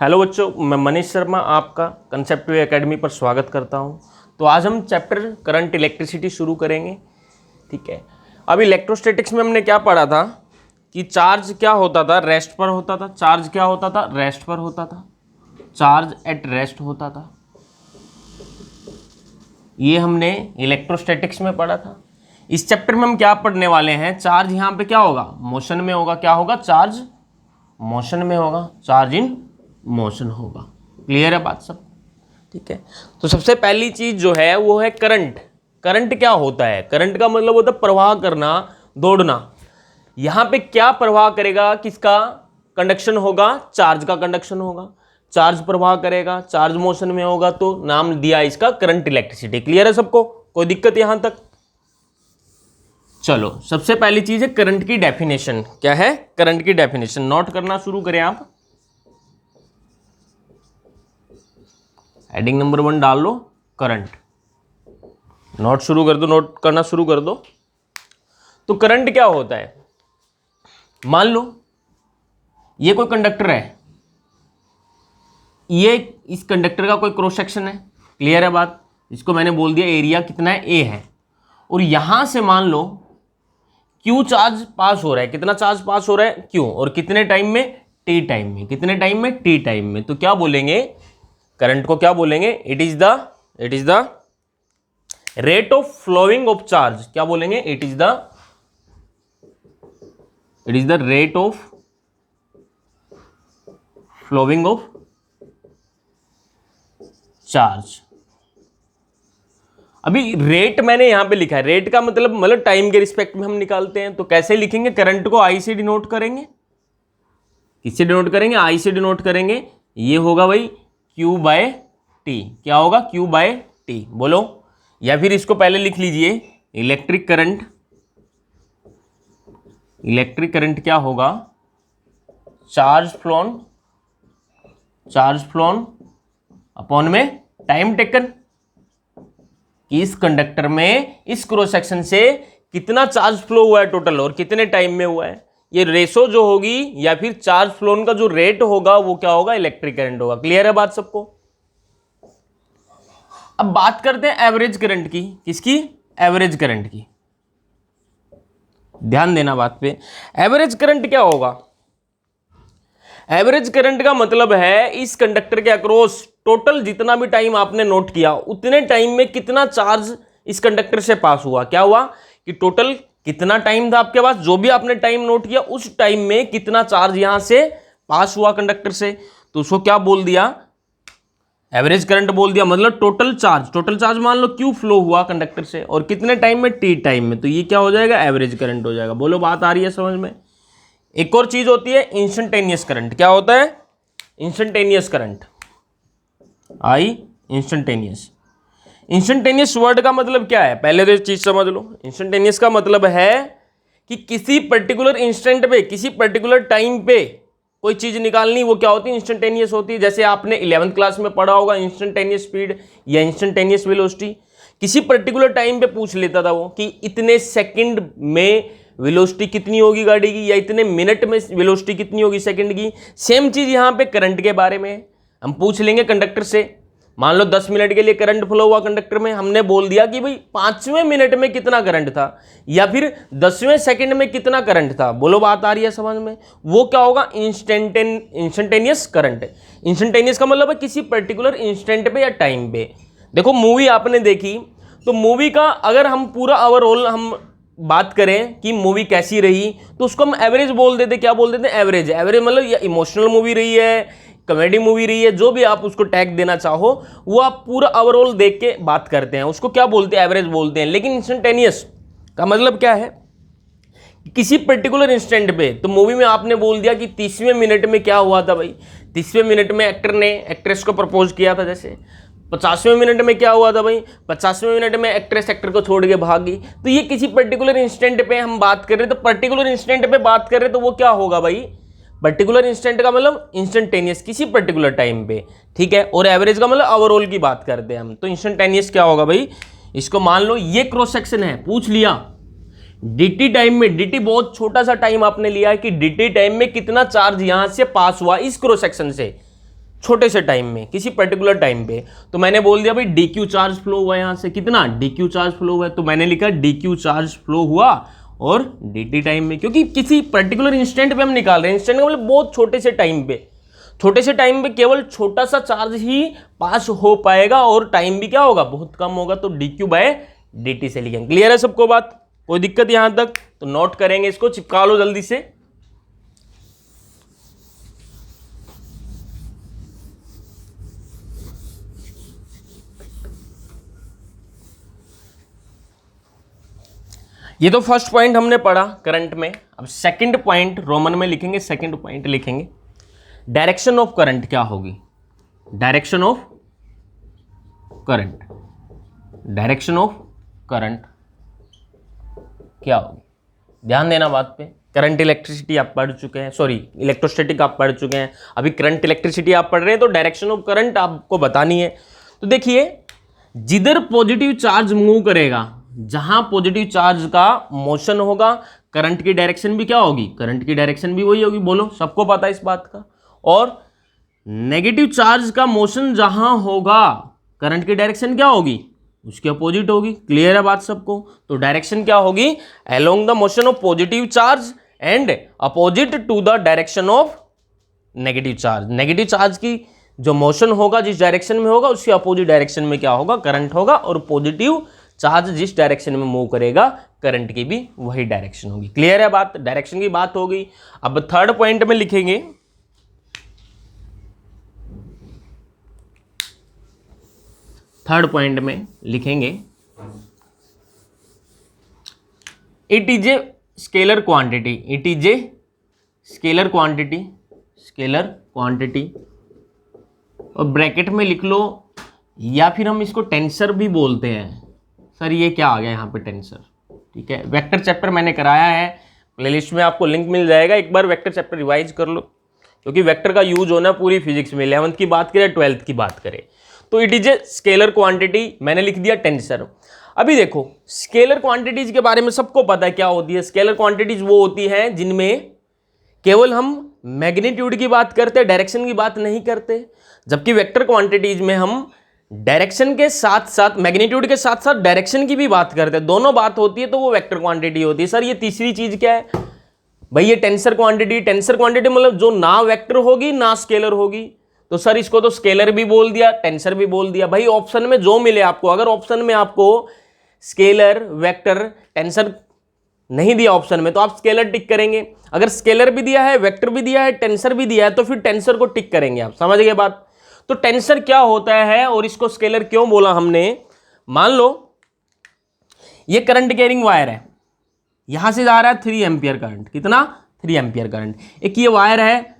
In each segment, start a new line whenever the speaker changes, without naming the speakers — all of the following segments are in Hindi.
हेलो बच्चों, मैं मनीष शर्मा आपका कंसेप्ट वे एकेडमी पर स्वागत करता हूं। तो आज हम चैप्टर करंट इलेक्ट्रिसिटी शुरू करेंगे। ठीक है, अब इलेक्ट्रोस्टैटिक्स में हमने क्या पढ़ा था कि चार्ज क्या होता था, रेस्ट पर होता था। चार्ज क्या होता था, रेस्ट पर होता था। चार्ज एट रेस्ट होता था, ये हमने इलेक्ट्रोस्टैटिक्स में पढ़ा था। इस चैप्टर में हम क्या पढ़ने वाले हैं, चार्ज यहाँ पे क्या होगा, मोशन में होगा। क्या होगा, चार्ज मोशन में होगा, चार्ज इन मोशन होगा। क्लियर है बात सब? ठीक है, तो सबसे पहली चीज जो है वो है करंट। करंट क्या होता है, करंट का मतलब होता है प्रवाह करना, दौड़ना। यहां पे क्या प्रवाह करेगा, किसका कंडक्शन होगा, चार्ज का कंडक्शन होगा। चार्ज प्रवाह करेगा, चार्ज मोशन में होगा, तो नाम दिया इसका करंट इलेक्ट्रिसिटी। क्लियर है सबको, कोई दिक्कत यहां तक? चलो, सबसे पहली चीज है करंट की डेफिनेशन। क्या है करंट की डेफिनेशन, नोट करना शुरू करें आप। हेडिंग नंबर 1 डाल लो, करंट। नोट शुरू कर दो, नोट करना शुरू कर दो। तो करंट क्या होता है, मान लो ये कोई कंडक्टर है, ये इस कंडक्टर का कोई क्रॉस सेक्शन है। क्लियर है बात? इसको मैंने बोल दिया एरिया कितना है, ए है। और यहां से मान लो क्यू चार्ज पास हो रहा है। कितना चार्ज पास हो रहा है, क्यू। और कितने टाइम में, टी टाइम में। कितने टाइम में, टी टाइम में। तो क्या बोलेंगे, करंट को क्या बोलेंगे, it is the rate of flowing of charge. क्या बोलेंगे, it is the rate of flowing of charge. अभी रेट मैंने यहां पे लिखा है, रेट का मतलब टाइम के रिस्पेक्ट में हम निकालते हैं। तो कैसे लिखेंगे, करंट को आई से डिनोट करेंगे। किससे डिनोट करेंगे, आई से डिनोट करेंगे। ये होगा भाई Q बाय टी। क्या होगा, Q बाय टी। बोलो, या फिर इसको पहले लिख लीजिए, इलेक्ट्रिक करंट क्या होगा, चार्ज फ्लोन अपॉन में टाइम टेकन। कि इस कंडक्टर में इस क्रॉस सेक्शन से कितना चार्ज फ्लो हुआ है टोटल, और कितने टाइम में हुआ है। ये रेशो जो होगी या फिर चार्ज फ्लोन का जो रेट होगा वो क्या होगा, इलेक्ट्रिक करंट होगा। क्लियर है बात सबको? अब बात करते हैं एवरेज करंट की। किसकी, एवरेज करंट की। ध्यान देना बात पे। एवरेज करंट क्या होगा, एवरेज करंट का मतलब है इस कंडक्टर के अक्रॉस टोटल जितना भी टाइम आपने नोट किया उतने टाइम में कितना चार्ज इस कंडक्टर से पास हुआ। क्या हुआ कि टोटल कितना टाइम था आपके पास, जो भी आपने टाइम नोट किया उस टाइम में कितना चार्ज यहां से पास हुआ कंडक्टर से। तो उसको क्या बोल दिया, एवरेज करंट बोल दिया। मतलब टोटल चार्ज मान लो क्यू फ्लो हुआ कंडक्टर से, और कितने टाइम में, टी टाइम में। तो ये क्या हो जाएगा, एवरेज करंट हो जाएगा। बोलो, बात आ रही है समझ में? एक और चीज होती है इंस्टेंटेनियस करंट। क्या होता है, इंस्टेंटेनियस करंट। इंस्टेंटेनियस वर्ड का मतलब क्या है, पहले तो चीज समझ लो। इंस्टेंटेनियस का मतलब है कि किसी पर्टिकुलर इंस्टेंट पे, किसी पर्टिकुलर टाइम पे कोई चीज निकालनी, वो क्या होती है, इंस्टेंटेनियस होती है। जैसे आपने 11th क्लास में पढ़ा होगा इंस्टेंटेनियस स्पीड या इंस्टेंटेनियस वेलोसिटी। किसी पर्टिकुलर टाइम पे पूछ लेता था वो कि इतने सेकंड में वेलोसिटी कितनी होगी गाड़ी की, या इतने मिनट में वेलोसिटी कितनी होगी सेकंड की। सेम चीज यहां पे करंट के बारे में हम पूछ लेंगे कंडक्टर से। मान लो 10 मिनट के लिए करंट फ्लो हुआ कंडक्टर में, हमने बोल दिया कि भाई 5वें मिनट में कितना करंट था, या फिर 10वें सेकंड में कितना करंट था। बोलो, बात आ रही है समझ में? वो क्या होगा, इंस्टेंटेनियस करंट। इंस्टेंटेनियस का मतलब है किसी पर्टिकुलर इंस्टेंट पे या टाइम पे। देखो, मूवी आपने देखी, तो मूवी का अगर हम पूरा ओवरऑल हम बात करें कि मूवी कैसी रही, तो उसको हम एवरेज बोल देते। क्या बोल देते हैं, एवरेज। एवरेज मतलब या इमोशनल मूवी रही है, कॉमेडी मूवी रही है, जो भी आप उसको टैग देना चाहो, वो आप पूरा ओवरऑल देख के बात करते हैं, उसको क्या बोलते हैं, एवरेज बोलते हैं। लेकिन इंस्टेंटेनियस का मतलब क्या है, किसी पर्टिकुलर इंस्टेंट पे। तो मूवी में आपने बोल दिया कि 30वें मिनट में क्या हुआ था भाई, 30वें मिनट में एक्टर ने एक्ट्रेस को प्रपोज किया था। जैसे 50वें मिनट में क्या हुआ था भाई, 50वें मिनट में एक्ट्रेस एक्टर को छोड़ के भागी। तो ये किसी पर्टिकुलर इंस्टेंट पे हम बात कर रहे हैं। तो पर्टिकुलर इंस्टेंट पे बात कर रहे हैं तो वो क्या होगा भाई, पर्टिकुलर इंस्टेंट का मतलब इंस्टेंटेनियस, किसी पर्टिकुलर टाइम पे। ठीक है, और एवरेज का मतलब ओवरऑल की बात करते हैं हम। तो इंस्टेंटेनियस क्या होगा भाई, इसको मान लो ये क्रॉस सेक्शन है, पूछ लिया डीटी टाइम में, डीटी बहुत छोटा सा टाइम आपने लिया है कि डीटी टाइम में कितना चार्ज यहां से पास हुआ इस क्रॉस सेक्शन से। छोटे से टाइम में, किसी पर्टिकुलर टाइम पे। तो मैंने बोल दिया भाई डी क्यू चार्ज फ्लो हुआ यहाँ से, कितना डी क्यू चार्ज फ्लो हुआ है, तो मैंने लिखा डी क्यू चार्ज फ्लो हुआ और डी टी टाइम में, क्योंकि किसी पर्टिकुलर इंस्टेंट पे हम निकाल रहे हैं। इंस्टेंट का मतलब बहुत छोटे से टाइम पे, छोटे से टाइम पे केवल छोटा सा चार्ज ही पास हो पाएगा और टाइम भी क्या होगा, बहुत कम होगा। तो d q by d t से लिखेंगे। क्लियर है सबको बात, कोई दिक्कत यहां तक? तो नोट करेंगे, इसको चिपका लो जल्दी से। ये तो फर्स्ट पॉइंट हमने पढ़ा करंट में। अब सेकंड पॉइंट रोमन में लिखेंगे, सेकंड पॉइंट लिखेंगे डायरेक्शन ऑफ करंट क्या होगी। Direction of current, direction of current क्या होगी, ध्यान देना बात पे। करंट इलेक्ट्रिसिटी आप पढ़ चुके हैं, सॉरी इलेक्ट्रोस्टैटिक आप पढ़ चुके हैं, अभी करंट इलेक्ट्रिसिटी आप पढ़ रहे हैं, तो डायरेक्शन ऑफ करंट आपको बतानी है। तो देखिए, जिधर पॉजिटिव चार्ज मूव करेगा, जहां पॉजिटिव चार्ज का मोशन होगा, करंट की डायरेक्शन भी क्या होगी, करंट की डायरेक्शन भी वही होगी। बोलो, सबको पता है इस बात का। और नेगेटिव चार्ज का मोशन जहां होगा, करंट की डायरेक्शन क्या होगी, उसके अपोजिट होगी। क्लियर है बात सबको? तो डायरेक्शन क्या होगी, along the motion of positive charge and opposite to the direction of negative charge. Negative charge की जो मोशन होगा, जिस डायरेक्शन में होगा, उसके अपोजिट डायरेक्शन में क्या होगा, करंट होगा। और पॉजिटिव चार्ज जिस डायरेक्शन में मूव करेगा, करंट की भी वही डायरेक्शन होगी। क्लियर है बात, डायरेक्शन की बात हो गई। अब थर्ड पॉइंट में लिखेंगे थर्ड पॉइंट में लिखेंगे it is a scalar quantity, it is a scalar quantity, scalar quantity, और ब्रैकेट में लिख लो, या फिर हम इसको टेंसर भी बोलते हैं। सर ये क्या आ गया यहाँ पे, टेंसर, ठीक है। वेक्टर चैप्टर मैंने कराया है, प्लेलिस्ट में आपको लिंक मिल जाएगा, एक बार वेक्टर चैप्टर रिवाइज कर लो, क्योंकि वेक्टर का यूज होना पूरी फिजिक्स में, 11th की बात करें 12th की बात करें। तो it is a scalar quantity, मैंने लिख दिया टेंसर। अभी देखो, स्केलर क्वांटिटीज के बारे में सबको पता है क्या होती है। स्केलर क्वांटिटीज वो होती हैं जिनमें केवल हम मैग्नीट्यूड की बात करते हैं, डायरेक्शन की बात नहीं करते। जबकि वेक्टर क्वांटिटीज में हम डायरेक्शन के साथ साथ, मैग्नीट्यूड के साथ साथ डायरेक्शन की भी बात करते हैं, दोनों बात होती है, तो वो वेक्टर क्वांटिटी होती है। सर ये तीसरी चीज क्या है भाई, ये टेंसर क्वांटिटी। टेंसर क्वांटिटी मतलब जो ना वेक्टर होगी ना स्केलर होगी। तो सर इसको तो स्केलर भी बोल दिया, टेंसर भी बोल दिया। भाई ऑप्शन में जो मिले आपको, अगर ऑप्शन में आपको स्केलर, वेक्टर, टेंसर नहीं दिया ऑप्शन में, तो आप स्केलर टिक करेंगे। अगर स्केलर भी दिया है, वेक्टर भी दिया है, टेंसर भी दिया है, तो फिर टेंसर को टिक करेंगे आप। समझ गए बात? तो टेंसर क्या होता है और इसको स्केलर क्यों बोला हमने। मान लो ये करंट कैरिंग वायर है, यहां से जा रहा है 3 एम्पियर करंट, कितना, 3 एम्पियर करंट। एक ये वायर है,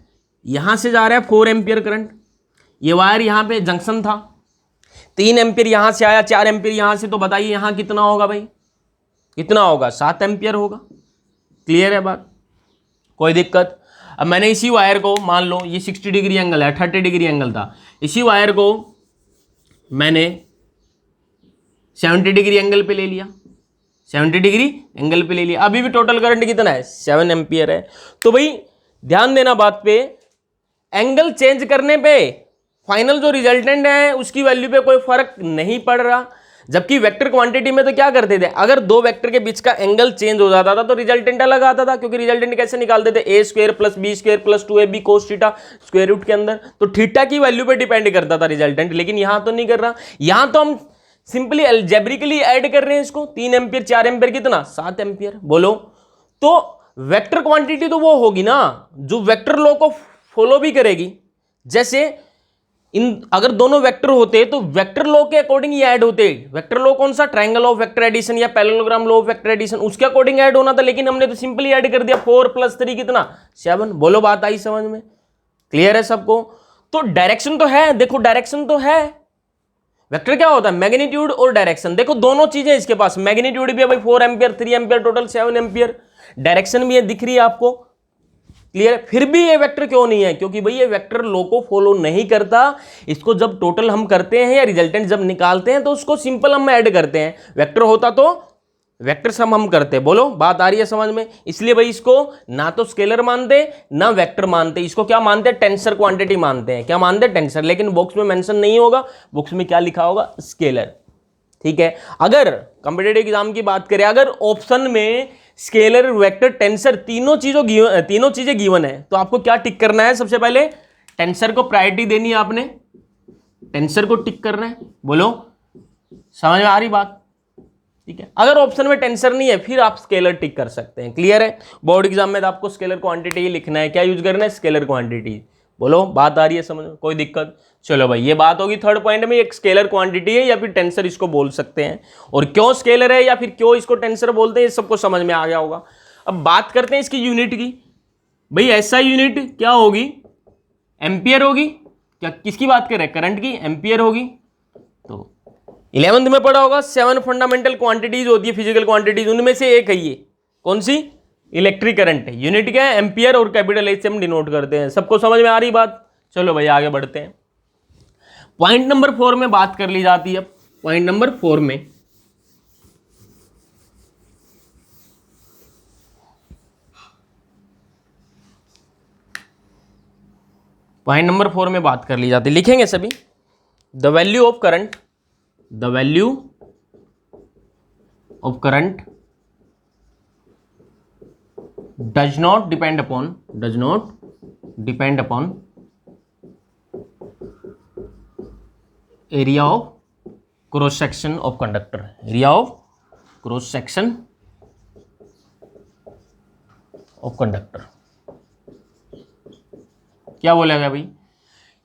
यहां से जा रहा है 4 एम्पियर करंट। ये वायर यहां पे जंक्शन था, 3 एम्पियर यहां से आया, 4 एम्पियर यहां से, तो बताइए यहां कितना होगा भाई, कितना होगा, 7 एम्पियर होगा। क्लियर है बात, कोई दिक्कत? अब मैंने इसी वायर को, मान लो ये 60 डिग्री एंगल है, 30 डिग्री एंगल था, इसी वायर को मैंने 70 डिग्री एंगल पे ले लिया, 70 डिग्री एंगल पे ले लिया। अभी भी टोटल करंट कितना है, 7 एम्पियर है। तो भाई ध्यान देना बात पे, एंगल चेंज करने पे फाइनल जो रिजल्टेंट है उसकी वैल्यू पे कोई फर्क नहीं पड़ रहा। जबकि वेक्टर क्वांटिटी में तो क्या करते थे, अगर दो वेक्टर के बीच का एंगल चेंज हो जाता था तो रिजल्टेंट अलग आता था। क्योंकि रिजल्टेंट कैसे निकालते थे, A square plus B square plus 2ab cos theta square root के अंदर, तो थीटा की वैल्यू पे डिपेंड करता था रिजल्टेंट। लेकिन यहां तो नहीं कर रहा, यहां तो हम सिंपली अलजेब्रिकली ऐड कर रहे हैं इसको, 3 एम्पियर 4 एम्पियर कितना, 7 एम्पियर। बोलो, तो वेक्टर क्वांटिटी तो वो होगी ना जो वेक्टर लॉ को फॉलो भी करेगी। जैसे अगर दोनों वेक्टर होते तो वेक्टर लॉ के अकॉर्डिंग ये ऐड होते। वेक्टर लॉ कौन सा, ट्रायंगल ऑफ वेक्टर एडिशन या parallelogram law of vector addition, उसके अकॉर्डिंग ऐड होना था। लेकिन हमने तो सिंपली ऐड कर दिया, 4 + 3 कितना, 7। बोलो, बात आई समझ में? क्लियर है सबको? तो डायरेक्शन तो है, देखो डायरेक्शन तो है। वेक्टर क्या होता है, मैग्नीट्यूड और डायरेक्शन। देखो दोनों चीजें इसके पास, मैग्नीट्यूड भी है भाई 4 ampere, 3 ampere, total 7 ampere. Direction भी है, दिख रही है आपको। क्लियर? फिर भी ये वेक्टर क्यों नहीं है, क्योंकि भाई ये वेक्टर लॉ को फॉलो नहीं करता। इसको जब टोटल हम करते हैं या रिजल्टेंट जब निकालते हैं तो उसको सिंपल हम ऐड करते हैं। वेक्टर होता तो वेक्टर सम हम करते हैं। बोलो बात आ रही है समझ में? इसलिए भाई इसको ना तो स्केलर मानते ना वेक्टर मानते, इसको क्या मानते हैं? टेंसर क्वांटिटी मानते हैं। क्या मानते हैं? टेंसर। लेकिन बॉक्स में मेंशन नहीं होगा, बॉक्स में क्या लिखा होगा? स्केलर। ठीक है। अगर कॉम्पिटिटिव एग्जाम की बात करें, अगर ऑप्शन में स्केलर, वेक्टर, टेंसर तीनों चीजें गिवन है, तो आपको क्या टिक करना है? सबसे पहले टेंसर को प्रायोरिटी देनी है, आपने टेंसर को टिक करना है। बोलो समझ में आ रही बात? ठीक है। अगर ऑप्शन में टेंसर नहीं है फिर आप स्केलर टिक कर सकते हैं। क्लियर है? बोर्ड एग्जाम में तो आपको स्केलर क्वांटिटी ही लिखना है। क्या यूज करना है? Scalar quantity. बोलो बात आ रही है समझ में? कोई दिक्कत? चलो भाई, ये बात होगी थर्ड पॉइंट में, एक स्केलर क्वांटिटी है या फिर टेंसर इसको बोल सकते हैं, और क्यों स्केलर है या फिर क्यों इसको टेंसर बोलते हैं, ये सबको समझ में आ गया होगा। अब बात करते हैं इसकी यूनिट की। भाई ऐसा यूनिट क्या होगी? एम्पियर होगी। क्या किसकी बात कर रहे हैं? करंट की। एम्पियर होगी। तो 11th में पढ़ा होगा 7 फंडामेंटल क्वांटिटीज होती है फिजिकल क्वांटिटीज, उनमें से एक है ये। कौन सी? इलेक्ट्रिक करंट है। यूनिट क्या है? एम्पियर, और कैपिटल एच से हम डिनोट करते हैं। सबको समझ में आ रही बात? चलो भाई आगे बढ़ते हैं। पॉइंट नंबर 4 में बात कर ली जाती है। पॉइंट नंबर 4 में बात कर ली जाती है। लिखेंगे सभी। The value of current, the value of current does not depend upon area of cross section of conductor, area of cross section of conductor। क्या बोलेगा भाई?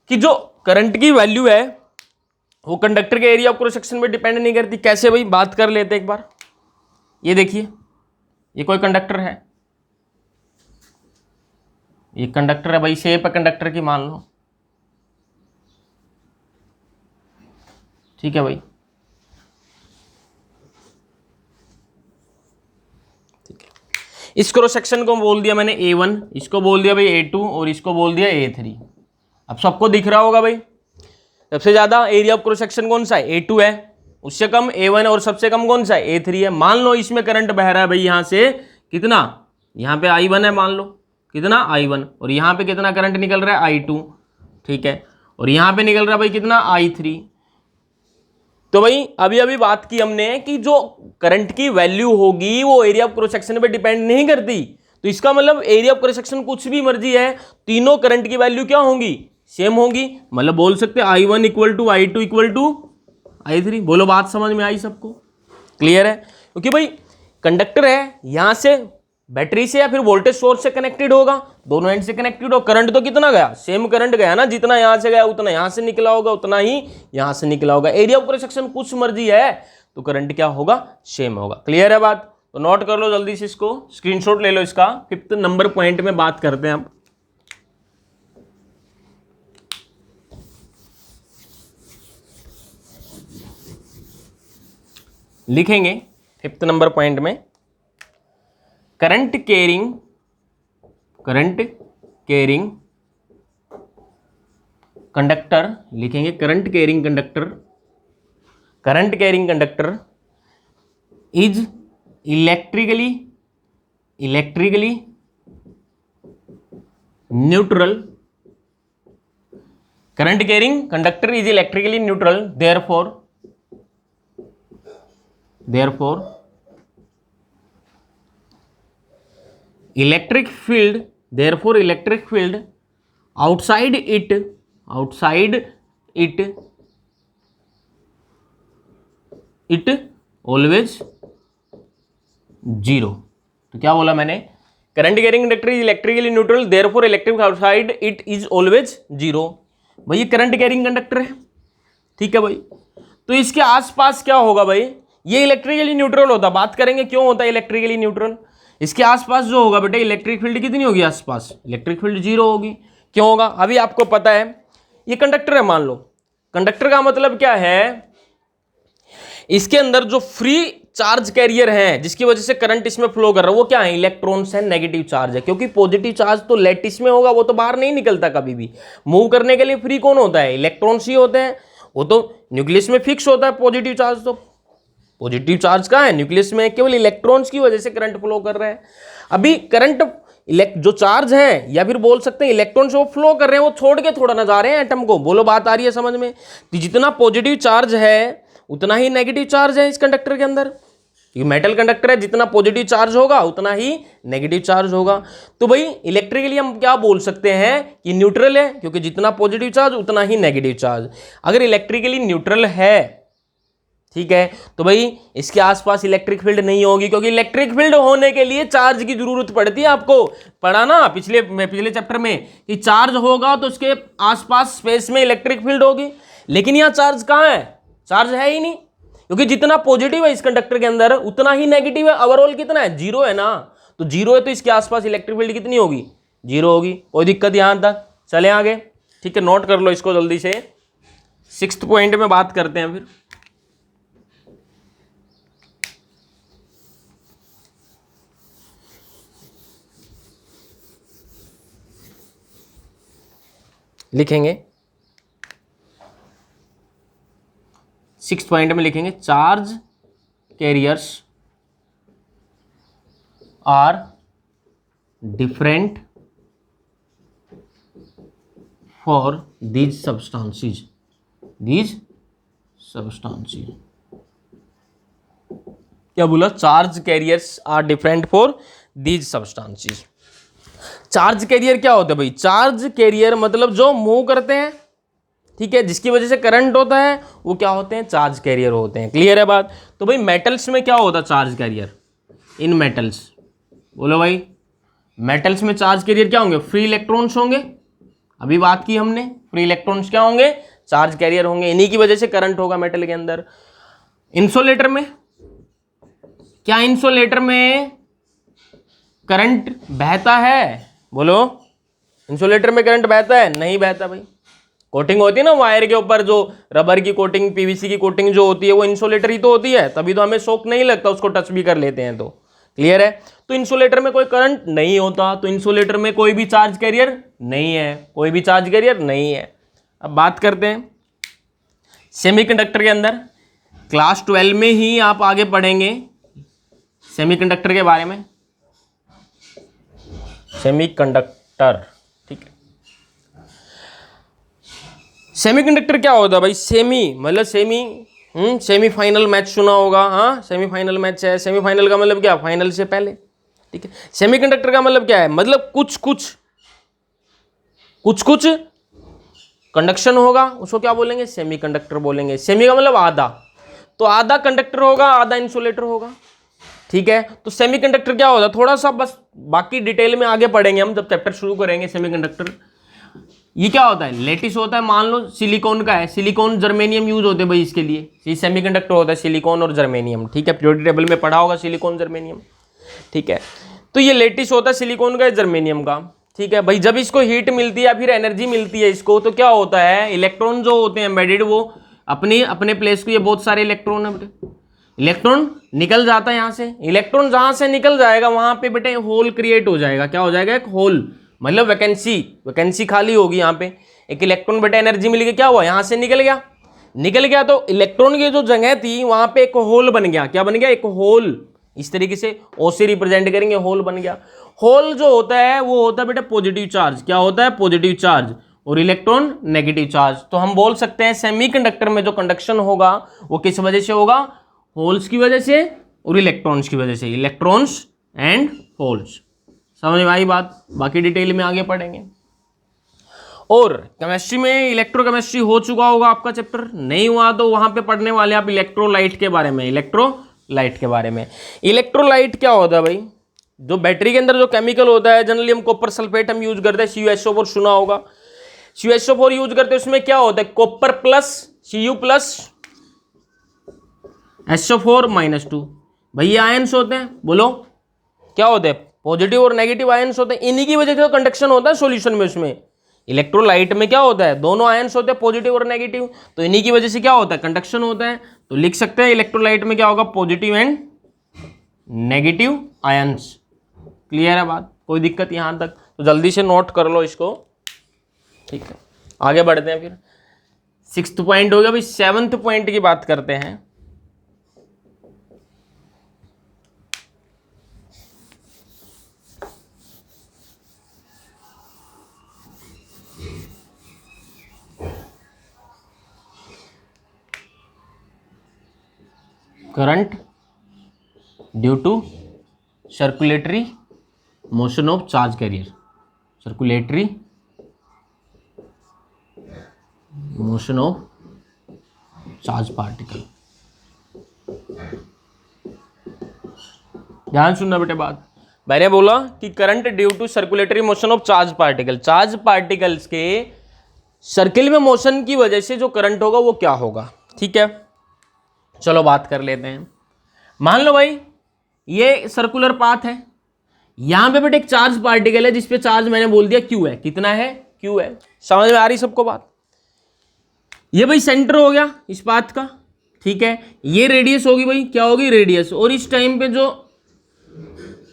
कि जो करंट की वैल्यू है वो कंडक्टर के एरिया ऑफ क्रॉस सेक्शन पे डिपेंड नहीं करती। कैसे भाई? बात कर लेते एक बार। ये देखिए, ये कोई कंडक्टर है, ये कंडक्टर है भाई, शेप है कंडक्टर की मान लो। ठीक है भाई, ठीक है। इस क्रॉस सेक्शन को बोल दिया मैंने A1, इसको बोल दिया भाई A2, और इसको बोल दिया A3। अब सबको दिख रहा होगा भाई, सबसे ज्यादा एरिया ऑफ क्रॉस सेक्शन कौन सा है? A2 है। उससे कम A1 है, और सबसे कम कौन सा है? A3 है। मान लो इसमें करंट बह रहा है भाई, यहां से कितना? यहां पे I1 है, मान लो कितना? I1, और यहां पे कितना करंट निकल रहा है? I2। ठीक है, और यहां पे निकल रहा है भाई कितना? I3। तो भाई अभी अभी बात की हमने कि जो करंट की वैल्यू होगी वो एरिया ऑफ क्रॉस सेक्शन पे डिपेंड नहीं करती। तो इसका मतलब एरिया ऑफ क्रॉस सेक्शन कुछ भी मर्जी है, तीनों करंट की वैल्यू क्या होंगी? सेम होगी। मतलब बोल सकते हैं I1 equal to I2 equal to I3। बोलो बात समझ में आई सबको? क्लियर है? क्योंकि भाई कंडक्टर है, यहां से बैटरी से या फिर वोल्टेज सोर्स से कनेक्टेड होगा, दोनों एंड से कनेक्टेड हो। करंट तो कितना गया? सेम करंट गया ना, जितना यहां से गया उतना यहां से निकला होगा, उतना ही यहां से निकला होगा। एरिया ऑफ क्रॉस सेक्शन कुछ मर्जी है तो करंट क्या होगा? सेम होगा। क्लियर है बात? तो नोट कर लो जल्दी से, इसको स्क्रीनशॉट ले लो इसका। 5th नंबर पॉइंट में बात करते हैं अब। लिखेंगे 5th नंबर पॉइंट में करंट कैरिंग कंडक्टर। लिखेंगे current carrying conductor is electrically neutral. Current carrying conductor is electrically neutral, therefore electric field outside it always zero. तो क्या बोला मैंने? Current carrying conductor is electrically neutral, therefore electric outside it is always zero. भाई ये करंट कैरिंग कंडक्टर है, ठीक है भाई। तो इसके आसपास क्या होगा भाई? ये इलेक्ट्रिकली न्यूट्रल होता। बात करेंगे क्यों होता है इलेक्ट्रिकली न्यूट्रल। इसके आसपास जो होगा बेटा इलेक्ट्रिक फील्ड कितनी होगी? आसपास इलेक्ट्रिक फील्ड जीरो होगी। क्यों होगा? अभी आपको पता है, ये कंडक्टर है मान लो। कंडक्टर का मतलब क्या है? इसके अंदर जो फ्री चार्ज कैरियर है जिसकी वजह से करंट इसमें फ्लो कर रहा है वो क्या है? इलेक्ट्रॉन्स है, नेगेटिव चार्ज है। क्योंकि पॉजिटिव चार्ज तो लैटिस में होगा, वो तो बाहर नहीं निकलता कभी भी। मूव करने के लिए फ्री कौन होता है? इलेक्ट्रॉन्स ही होते हैं। वो तो न्यूक्लियस में फिक्स होता है पॉजिटिव चार्ज। तो पॉजिटिव चार्ज कहाँ है? न्यूक्लियस में। केवल इलेक्ट्रॉन्स की वजह से करंट फ्लो कर रहा है। अभी करंट जो चार्ज है या फिर बोल सकते हैं इलेक्ट्रॉन्स वो फ्लो कर रहे हैं, वो छोड़ के थोड़ा ना जा रहे हैं एटम को। बोलो बात आ रही है समझ में? तो जितना पॉजिटिव चार्ज है उतना ही नेगेटिव चार्ज है इस कंडक्टर के अंदर, क्योंकि मेटल कंडक्टर है, जितना पॉजिटिव चार्ज होगा उतना ही नेगेटिव चार्ज होगा। तो भाई इलेक्ट्रिकली हम क्या बोल सकते हैं कि न्यूट्रल है, क्योंकि जितना पॉजिटिव चार्ज उतना ही नेगेटिव चार्ज। अगर इलेक्ट्रिकली न्यूट्रल है, ठीक है, तो भाई इसके आसपास इलेक्ट्रिक फील्ड नहीं होगी, क्योंकि इलेक्ट्रिक फील्ड होने के लिए चार्ज की जरूरत पड़ती है। आपको पढ़ा ना पिछले चैप्टर में कि चार्ज होगा तो उसके आसपास स्पेस में इलेक्ट्रिक फील्ड होगी, लेकिन यहां चार्ज कहां है? चार्ज है ही नहीं, क्योंकि जितना पॉजिटिव है इस कंडक्टर के अंदर उतना ही नेगेटिव है। ओवरऑल कितना है? 0 है ना, तो 0 है तो इसके आसपास इलेक्ट्रिक फील्ड कितनी होगी? 0 होगी। कोई दिक्कत यहां तक? चले आगे, ठीक है, नोट कर लो इसको जल्दी से। 6th पॉइंट में बात करते हैं फिर। लिखेंगे 6th पॉइंट में लिखेंगे charge carriers are different for these substances. क्या बोला? Charge carriers are different for these substances. Charge carrier क्या होता है भाई? चार्ज कैरियर मतलब जो मूव करते हैं, ठीक है, जिसकी वजह से करंट होता है, वो क्या होते हैं? चार्ज कैरियर होते हैं। क्लियर है बात? तो भाई मेटल्स में क्या होता है चार्ज कैरियर? इन मेटल्स, बोलो भाई, मेटल्स में चार्ज कैरियर क्या होंगे? फ्री इलेक्ट्रॉन्स होंगे। अभी बात की हमने, फ्री इलेक्ट्रॉन्स क्या होंगे? चार्ज कैरियर होंगे। इन्हीं की वजह से करंट होगा मेटल के अंदर। इंसुलेटर में क्या? इंसुलेटर में करंट बहता है? बोलो, इंसुलेटर में करंट बहता है? नहीं बहता भाई। कोटिंग होती है ना वायर के ऊपर, जो रबर की कोटिंग, पीवीसी की कोटिंग जो होती है, वो इंसुलेटर ही तो होती है, तभी तो हमें शॉक नहीं लगता, उसको टच भी कर लेते हैं तो। क्लियर है? तो इंसुलेटर में कोई करंट नहीं होता, तो इंसुलेटर में कोई भी चार्ज कैरियर नहीं है, कोई भी चार्ज कैरियर नहीं है। अब बात करते हैं सेमीकंडक्टर के अंदर। क्लास 12 में ही आप आगे पढ़ेंगे सेमीकंडक्टर के बारे में। सेमीकंडक्टर, ठीक है। सेमीकंडक्टर क्या होता है भाई? सेमी मतलब सेमीफाइनल मैच सुना होगा, हाँ, सेमीफाइनल मैच है। सेमीफाइनल का मतलब क्या? फाइनल से पहले, ठीक है। सेमीकंडक्टर का मतलब क्या है? मतलब कुछ कुछ कंडक्शन होगा, उसको क्या बोलेंगे? सेमीकंडक्टर बोलेंगे। सेमी का मतलब आधा, तो आधा कंडक्टर होगा, आधा इंसुलेटर होगा, ठीक है। तो सेमीकंडक्टर क्या होता है? थोड़ा सा बस, बाकी डिटेल में आगे पढ़ेंगे हम जब चैप्टर शुरू करेंगे। सेमीकंडक्टर ये क्या होता है? लेटिस होता है। मान लो सिलिकॉन का है, सिलिकॉन जर्मेनियम यूज होते हैं भाई इसके लिए। ये सेमीकंडक्टर होता है सिलिकॉन और जर्मेनियम, ठीक है। प्योरिटी टेबल में पढ़ा होगा सिलिकॉन जर्मेनियम, ठीक है। तो ये लेटिस होता है सिलिकॉन का, जर्मेनियम का, ठीक है भाई। जब इसको हीट मिलती है या फिर एनर्जी मिलती है इसको, तो क्या होता है? इलेक्ट्रॉन जो होते हैं एम्बेडेड, वो अपने प्लेस को, ये बहुत सारे इलेक्ट्रॉन है बेटे, इलेक्ट्रॉन निकल जाता है यहाँ से। इलेक्ट्रॉन जहां से निकल जाएगा वहां पे बेटे होल क्रिएट हो जाएगा। क्या हो जाएगा? एक होल, मतलब वैकेंसी खाली होगी यहाँ पे। एक इलेक्ट्रॉन बेटा एनर्जी मिल गई, क्या हुआ? यहाँ से निकल गया तो इलेक्ट्रॉन की जो जगह थी वहां पे एक होल बन गया। क्या बन गया? एक होल। इस तरीके से ओ से रिप्रेजेंट करेंगे, होल बन गया। होल जो होता है वो होता है बेटा पॉजिटिव चार्ज। क्या होता है? Positive charge. और इलेक्ट्रॉन नेगेटिव चार्ज। तो हम बोल सकते हैं सेमीकंडक्टर में जो कंडक्शन होगा वो किस वजह से होगा? होल्स की वजह से और इलेक्ट्रॉन्स की वजह से। Electrons and holes. समझ में आई बात? बाकी डिटेल में आगे पढ़ेंगे। और केमिस्ट्री में इलेक्ट्रोकेमिस्ट्री हो चुका होगा आपका चैप्टर, नहीं हुआ तो वहां पे पढ़ने वाले आप इलेक्ट्रोलाइट के बारे में। इलेक्ट्रोलाइट क्या होता है भाई? जो बैटरी के अंदर जो केमिकल होता है, जनरली हम कॉपर सल्फेट हम यूज करते हैं, CuSO4 सुना होगा, CuSO4 यूज करते हैं। उसमें क्या होता है? Copper plus Cu plus SO4-2 भाई, ये आयंस होते हैं। बोलो क्या होते हैं? पॉजिटिव और नेगेटिव आयंस होते हैं। इन्हीं की वजह से कंडक्शन होता है सॉल्यूशन में। उसमें इलेक्ट्रोलाइट में क्या होता है? दोनों आयंस होते हैं, पॉजिटिव और नेगेटिव, तो इन्हीं की वजह से क्या होता है? कंडक्शन होता है। तो लिख सकते हैं इलेक्ट्रोलाइट में क्या होगा? Positive and negative ions. Clear है बात? कोई दिक्कत यहां तक? तो जल्दी से नोट कर लो इसको, ठीक है। आगे बढ़ते हैं फिर। 6th पॉइंट हो गया भाई। 7th पॉइंट की बात करते हैं। Current due to circulatory motion of charge carrier, circulatory motion of charge particle. ध्यान सुनना बेटे बात, मैंने बोला कि current due to circulatory motion of charge particle, charge particles के सर्किल में मोशन की वजह से जो करंट होगा वो क्या होगा। ठीक है, चलो बात कर लेते हैं। मान लो भाई ये सर्कुलर पाथ है, यहां पे बेटे एक चार्ज पार्टिकल है जिसपे चार्ज मैंने बोल दिया क्यू है। कितना है? क्यू है। समझ में आ रही सबको बात? ये भाई सेंटर हो गया इस पाथ का। ठीक है, ये रेडियस होगी भाई, क्या होगी? रेडियस। और इस टाइम पे जो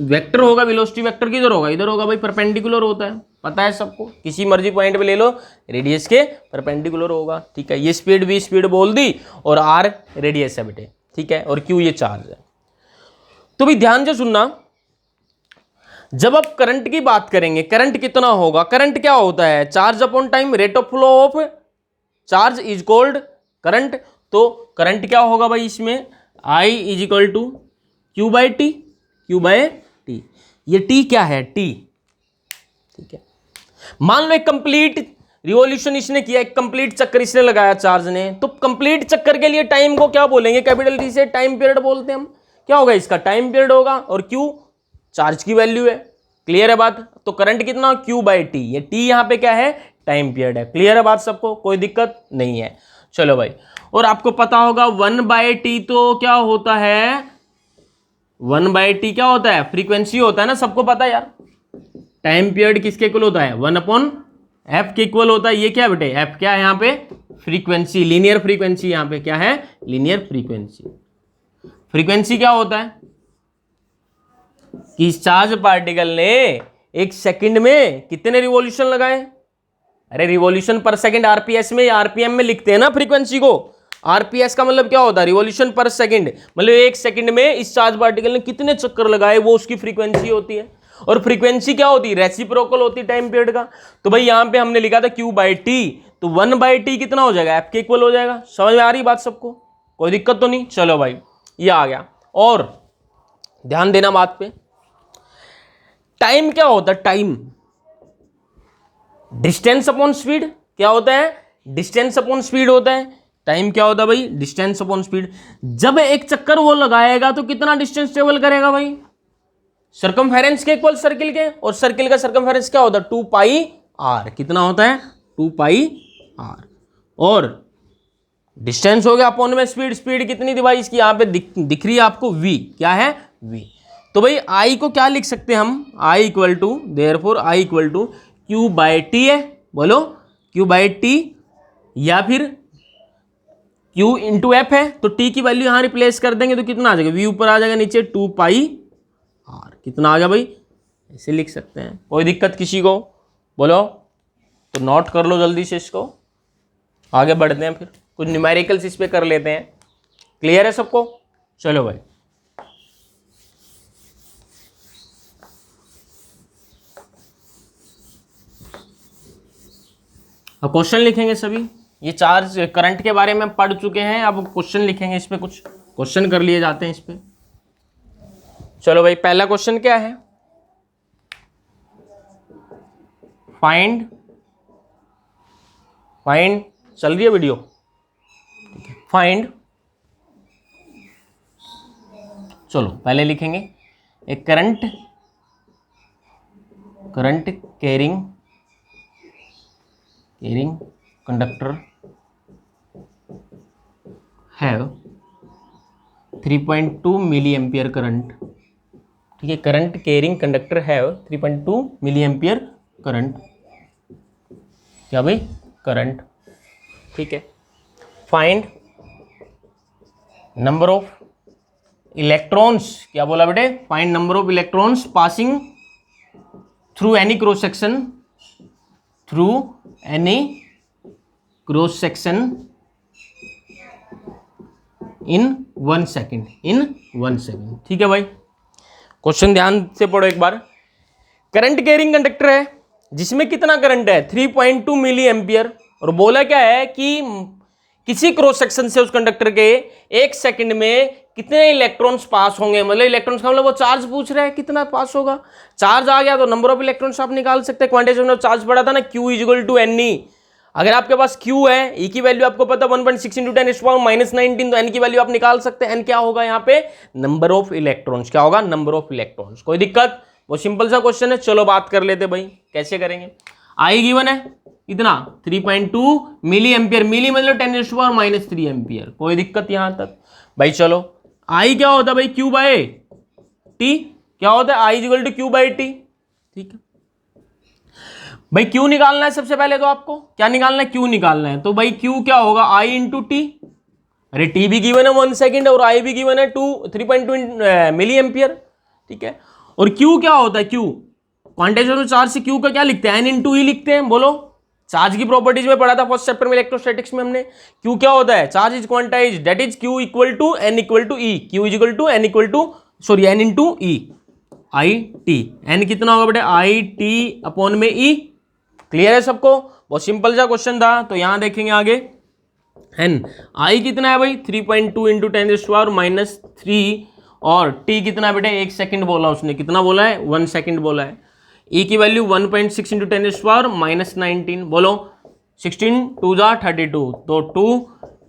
वेक्टर होगा, वेलोसिटी वेक्टर किधर होगा? इधर होगा भाई, परपेंडिकुलर होता है, पता है सबको। किसी मर्जी पॉइंट पे ले लो, रेडियस के परपेंडिकुलर होगा। ठीक है, ये स्पीड भी स्पीड बोल दी और आर रेडियस है बेटे। ठीक है, और क्यू ये चार्ज है। तो भी ध्यान से सुनना, जब आप करंट की बात करेंगे, करंट कितना होगा? करंट क्या होता है? Charge upon time, rate of flow of charge is called current. तो करंट क्या होगा भाई इसमें? I is equal to q by t, q by t. ये टी क्या है? टी। ठीक है, मान लो एक कंप्लीट रिवॉल्यूशन इसने किया, एक कंप्लीट चक्कर इसने लगाया चार्ज ने, तो कंप्लीट चक्कर के लिए टाइम को क्या बोलेंगे? कैपिटल टी से टाइम पीरियड बोलते हैं हम। क्या होगा इसका? टाइम पीरियड होगा। और क्यू चार्ज की वैल्यू है। क्लियर है बात? तो करंट कितना? Q by t. ये टी यहां पे क्या है? टाइम पीरियड है। क्लियर है बात सबको? कोई दिक्कत नहीं है। चलो भाई, और आपको पता होगा 1/t तो क्या होता है? 1/t क्या होता है? फ्रीक्वेंसी होता है ना, सबको पता है यार। टाइम पीरियड किसके इक्वल होता है? 1/f के इक्वल होता है। ये क्या बेटे? f क्या है यहाँ पे? Frequency, linear frequency. यहाँ पे क्या है? Linear frequency. फ्रीक्वेंसी क्या होता है? कि चार्ज पार्टिकल ने एक सेकंड में कितने रिवॉल्यूशन लगाए? अरे रिवॉल्यूशन पर सेकंड आरपीएस में या आरपीएम में लिखते हैं ना फ्रीक्वेंसी को। आरपीएस का मतलब क्या होता है? रिवॉल्यूशन पर सेकंड। मतलब एक सेकंड में इस चार्ज पार्टिकल ने कितने चक्कर लगाए, वो उसकी फ्रीक्वेंसी होती है। और फ्रीक्वेंसी क्या होती है? रेसिप्रोकल होती है टाइम पीरियड का। तो भाई यहां पे हमने लिखा था क्यू बाई टी, तो 1/t कितना हो जाएगा? एफ के इक्वल हो जाएगा। समझ में आ रही बात सबको? कोई दिक्कत तो नहीं? चलो भाई, ये आ गया। और ध्यान देना बात पे, टाइम क्या होता है? Time distance upon speed. क्या होता है? डिस्टेंस अपॉन स्पीड होता है। टाइम क्या होता है भाई? Distance upon speed. जब एक चक्कर वो लगाएगा तो कितना डिस्टेंस ट्रेवल करेगा भाई? सर्कमफेरेंस के इक्वल सर्किल के, और सर्किल का सर्कमफेरेंस क्या होता है? 2πr। कितना होता है? 2πr। और डिस्टेंस हो गया अपॉन में स्पीड। स्पीड कितनी थी भाई इसकी? यहां पे दिख रही है आपको v। क्या है? v। तो भाई I को क्या लिख सकते हैं हम? I equal to, therefore I equal to q by t है। बोलो, क्यू बाई टी, या फिर क्यू इंटू एफ है। तो टी की वैल्यू यहां रिप्लेस कर देंगे तो कितना आ जाएगा? वी ऊपर आ जाएगा, नीचे 2πr। कितना आ गया भाई? ऐसे लिख सकते हैं। कोई दिक्कत किसी को? बोलो, तो नोट कर लो जल्दी से इसको, आगे बढ़ते हैं। फिर कुछ न्यूमेरिकल्स इस पे कर लेते हैं। क्लियर है सबको? चलो भाई, अब क्वेश्चन लिखेंगे सभी। ये चार्ज करंट के बारे में पढ़ चुके हैं, अब क्वेश्चन लिखेंगे। इस पे कुछ क्वेश्चन कर लिए जाते हैं इस पे। चलो भाई, पहला क्वेश्चन क्या है? फाइंड चल रही है वीडियो? फाइंड, चलो पहले लिखेंगे एक current carrying conductor have 3.2 milli ampere current. ठीक है, current carrying conductor have 3.2 milli ampere current. क्या भाई? करंट। ठीक है, फाइंड नंबर ऑफ इलेक्ट्रॉन्स। क्या बोला बेटे? Find number of electrons passing through any cross section, through any cross section in 1 second, in 1 second. ठीक है भाई, क्वेश्चन ध्यान से पढ़ो एक बार। करंट कैरिंग कंडक्टर है जिसमें कितना करंट है? 3.2 मिली एम्पियर। और बोला क्या है कि किसी क्रॉस सेक्शन से उस कंडक्टर के 1 सेकंड में कितने इलेक्ट्रॉन्स पास होंगे, मतलब इलेक्ट्रॉन्स का मतलब वो चार्ज पूछ रहा है कितना पास होगा। चार्ज आ गया तो नंबर ऑफ इलेक्ट्रॉन्स आप निकाल सकते हैं। क्वांटिटेशन ऑफ चार्ज पढ़ा था ना, Q इक्वल टू NE। अगर आपके पास Q है, E की वैल्यू आपको पता 1.6 × 10⁻⁻19, तो N की वैल्यू आप निकाल सकते हैं। N क्या होगा यहाँ पे, नंबर ऑफ इलेक्ट्रॉन्स। क्या होगा, नंबर ऑफ इलेक्ट्रॉन्स। कोई दिक्कत, वो सिंपल सा क्वेश्चन है। चलो बात कर लेते भाई, कैसे करेंगे। आई गिवन है इतना 3.2 मिली एम्पियर, मिली मतलब 10⁻³ एम्पियर। कोई दिक्कत यहां तक भाई। चलो आई क्या होता है भाई, Q बाय टी। क्या होता है, I equal to Q by T. ठीक है भाई, Q निकालना है सबसे पहले। तो आपको क्या निकालना है, Q निकालना है। तो भाई Q क्या होगा, I इंटू टी। अरे T भी गिवन है 1 सेकेंड और I भी गिवन है 3.2 मिली एम्पियर। ठीक है, और Q क्या होता है, Q क्वांटिटेशन ऑफ चार्ज से Q का क्या लिखते हैं, N इंटू ई लिखते हैं। बोलो, चार्ज की प्रॉपर्टीज में पढ़ा था फर्स्ट चैप्टर में इलेक्ट्रोस्टैटिक्स में हमने। Q क्या होता है, charge is quantized, that is Q equal to N equal to e. Q is equal to N equal to N into e, I T. N कितना होगा बेटे, आई टी अपॉन में ई। क्लियर है सबको, बहुत सिंपल सा क्वेश्चन था। तो यहां देखेंगे आगे, N आई कितना है भाई 3.2 इंटू 10⁻³ और T कितना है बेटे, 1 सेकंड बोला उसने। कितना बोला है, 1 सेकंड बोला है। E की वैल्यू 1.6 इंटू 10⁻⁻19। बोलो 16 2 जा 32, तो 2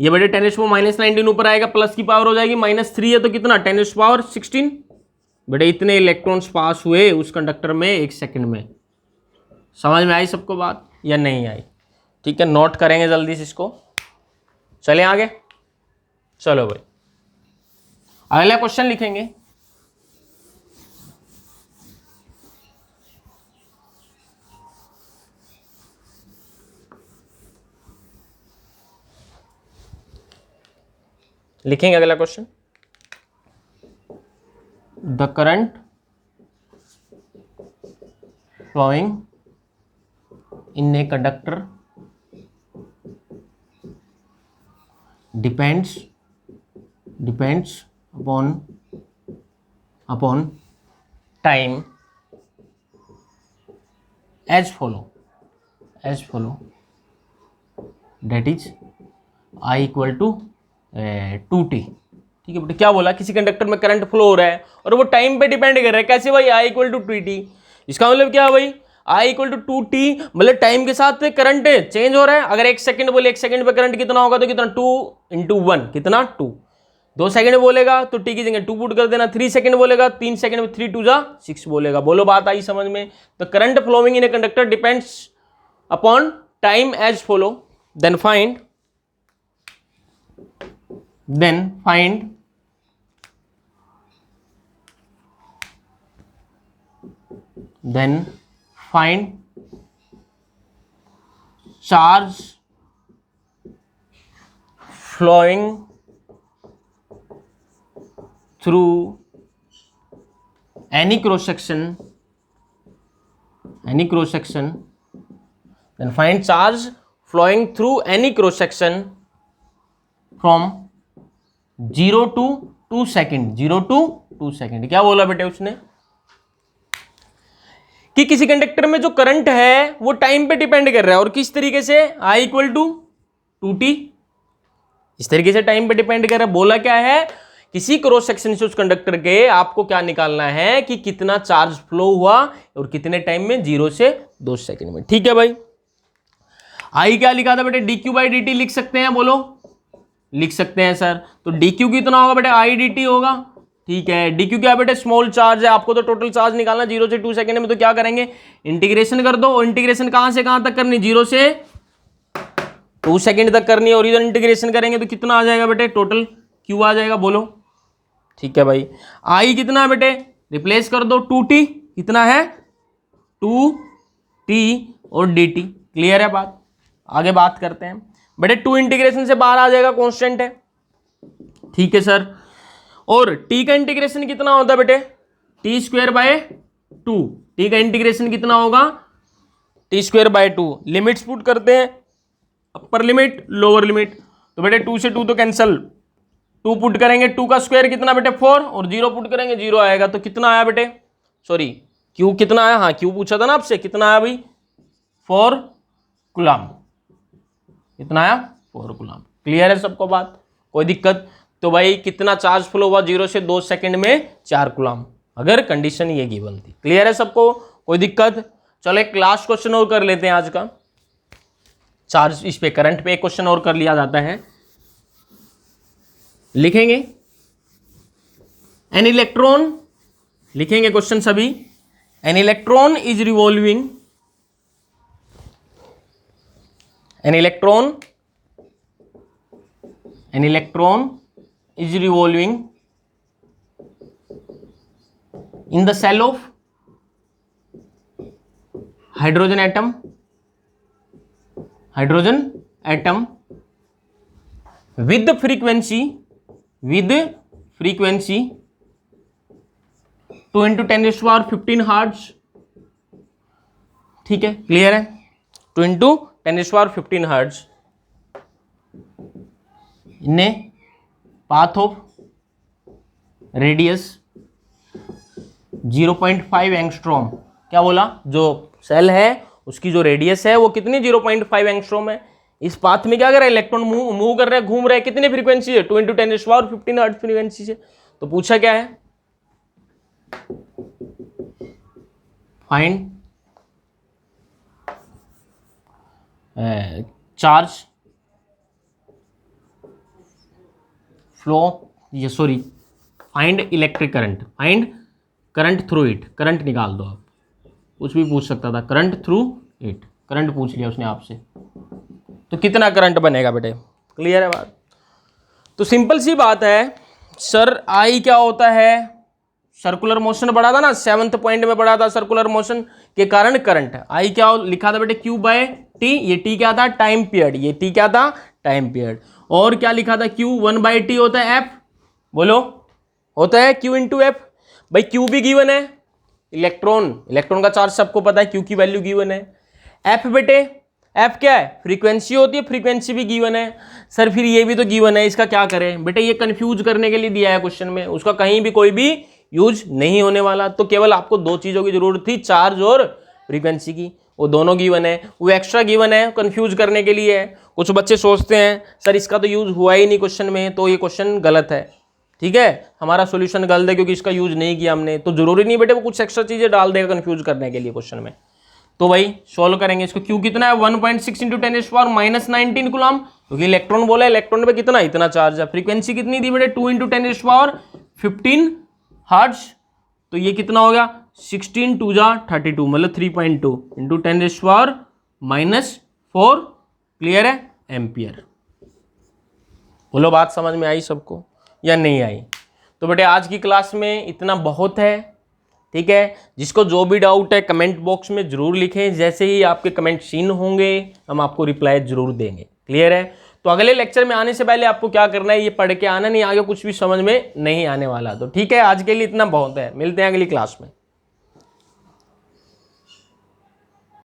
ये बेटे 10⁻⁻19 ऊपर आएगा, प्लस की पावर हो जाएगी -3 है तो कितना 10⁻16। बेटे इतने इलेक्ट्रॉन्स पास हुए उस कंडक्टर में 1 सेकंड में। समझ में आई सबको बात या नहीं आई? ठीक है, नोट करेंगे जल्दी से इसको। चले आगे, चलो भाई अगला क्वेश्चन लिखेंगे। लिखेंगे अगला question, the current flowing in a conductor depends upon time as follow that is I equal to 2t। ठीक है बेटे, क्या बोला, किसी कंडक्टर में करंट फ्लो हो रहा है और वो टाइम पे डिपेंड कर रहा है। कैसे भाई, I इक्वल टू 2t। इसका मतलब क्या है भाई, I इक्वल टू 2t मतलब टाइम के साथ करंट चेंज हो रहा है। अगर 1 सेकंड बोले, 1 सेकंड पे करंट कितना होगा, तो कितना 2 इंटू 1 कितना 2। 2 सेकंड बोलेगा तो t की जगह 2 पुट कर देना। 3 सेकंड बोलेगा, 3 सेकंड में 3 2 जा 6 बोलेगा। बोलो बात आई समझ में? तो current flowing in a conductor depends upon time as follow. Then find charge flowing through any cross section, then find charge flowing through any cross section from 0 to 2 second. 0 to 2 second. क्या बोला बेटे उसने कि किसी कंडक्टर में जो करंट है वो टाइम पे डिपेंड कर रहा है। और किस तरीके से, I इक्वल टू 2t, इस तरीके से टाइम पे डिपेंड कर रहा है। बोला क्या है, किसी क्रॉस सेक्शन से उस कंडक्टर के आपको क्या निकालना है कि कितना चार्ज फ्लो हुआ और कितने टाइम में, 0 से 2 सेकेंड में। ठीक है भाई, I क्या लिखा था बेटे, dq बाई dt लिख सकते हैं। बोलो, लिख सकते हैं सर। तो dq कितना होगा बेटे, I dt होगा। ठीक है, dq क्या बेटे, स्मॉल चार्ज है। आपको तो टोटल चार्ज निकालना 0 से 2 सेकंड में। तो क्या करेंगे, इंटीग्रेशन कर दो। और इंटीग्रेशन कहां से कहां तक करनी, 0 से 2 सेकंड तक करनी है। और इधर इंटीग्रेशन करेंगे तो कितना आ जाएगा बेटे, टोटल q आ जाएगा। बोलो, ठीक है भाई। I कितना है बेटे, रिप्लेस कर दो 2t, कितना है 2t और dt। क्लियर है बात? आगे बात करते हैं बेटे। 2 इंटीग्रेशन से बाहर आ जाएगा, कांस्टेंट है। ठीक है सर। और t का इंटीग्रेशन कितना होता है बेटे, t² बाय 2। t का इंटीग्रेशन कितना होगा, t² बाय 2। लिमिट्स पुट करते हैं, अपर लिमिट लोअर लिमिट। तो बेटे 2 से 2 तो कैंसल, 2 पुट करेंगे, 2 का स्क्वायर कितना बेटे 4, और 0 पुट करेंगे 0 आएगा। तो कितना आया बेटे, सॉरी q कितना आया, हाँ q पूछा था ना आपसे, कितना आया भाई 4 कूलम। कितना आया 4 कूलम। क्लियर है सबको बात, कोई दिक्कत? तो भाई कितना चार्ज फ्लो हुआ 0 से 2 सेकंड में 4 कूलम, अगर कंडीशन ये गिवन थी। क्लियर है सबको, कोई दिक्कत? चलो एक लास्ट क्वेश्चन और कर लेते हैं आज का, चार्ज इस पे करंट पे एक क्वेश्चन और कर लिया जाता है। लिखेंगे एन इलेक्ट्रॉन, लिखेंगे क्वेश्चन सभी। An electron is revolving, an electron is revolving in the cell of hydrogen atom with frequency 2 into 10⁻15 hertz. ठीक है, क्लियर है? 2 into 10⁻15 हर्ट्ज ने पाथ ऑफ रेडियस 0.5 एंगस्ट्रॉम। क्या बोला? जो सेल है उसकी जो रेडियस है वो कितनी 0.5 एंगस्ट्रॉम है। इस पाथ में क्या कर रहा है? इलेक्ट्रॉन मूव कर रहा है, घूम रहा है, कितनी फ्रीक्वेंसी है? 2 into 10⁻15 हर्ट्ज फ्रीक्वेंसी से। तो पूछा क्या है? फाइंड चार्ज फ्लो, ये sorry, find electric current, find current through it, current निकाल दो आप, कुछ भी पूछ सकता था, करंट थ्रू इट, करंट पूछ लिया उसने आपसे, तो कितना करंट बनेगा बेटे? क्लियर है बात? तो सिंपल सी बात है सर, आई क्या होता है? सर्कुलर मोशन पढ़ा था ना, 7th पॉइंट में पढ़ा था, सर्कुलर मोशन के कारण करंट। आई क्या लिखा था बेटे? Q बाय टी, ये टी क्या था? टाइम पीरियड, ये टी क्या था? Time period. और क्या लिखा था? Q 1/t होता है एफ, बोलो, होता है Q इंटू एफ। भाई Q भी गिवन है, इलेक्ट्रॉन का चार्ज सबको पता है, Q की वैल्यू गिवन है। एफ बेटे, एफ क्या है? फ्रीक्वेंसी होती है, फ्रीक्वेंसी भी गिवन है। सर फिर ये भी तो गिवन है, इसका क्या करें? बेटे ये कंफ्यूज करने के लिए दिया है क्वेश्चन में, उसका कहीं भी कोई भी यूज नहीं होने वाला। तो केवल आपको दो चीजों की जरूरत थी, चार्ज और फ्रीक्वेंसी की, वो दोनों गिवन है, वो एक्स्ट्रा गिवन है कंफ्यूज करने के लिए है। कुछ बच्चे सोचते हैं सर इसका तो यूज हुआ ही नहीं क्वेश्चन में, तो ये क्वेश्चन गलत है। ठीक है, हमारा सॉल्यूशन गलत है क्योंकि इसका यूज नहीं किया हमने, तो जरूरी नहीं बेटे वो कुछ एक्स्ट्रा चीजें डाल देगा कंफ्यूज करने के लिए क्वेश्चन में। तो भाई सोल्व करेंगे इसको। क्यू कितना है? 1.6 × 10⁻⁻19 कूलम, क्योंकि इलेक्ट्रॉन बोला, इलेक्ट्रॉन पे कितना? इतना चार्ज है। फ्रीक्वेंसी कितनी थी बेटे? 2 × 10⁻15 हर्ट्ज, तो ये कितना हो गया? 16 2 जा 32, मतलब 3.2 × 10⁻⁻4, क्लियर है? एम्पियर। बोलो बात समझ में आई सबको या नहीं आई? तो बेटे आज की क्लास में इतना बहुत है, ठीक है। जिसको जो भी डाउट है कमेंट बॉक्स में जरूर लिखें, जैसे ही आपके कमेंट सीन होंगे हम आपको रिप्लाई जरूर देंगे, क्लियर है। तो अगले लेक्चर में आने से पहले आपको क्या करना है, ये पढ़ के आना, नहीं आगे कुछ भी समझ में नहीं आने वाला। तो ठीक है, आज के लिए इतना बहुत है, मिलते हैं अगली क्लास में।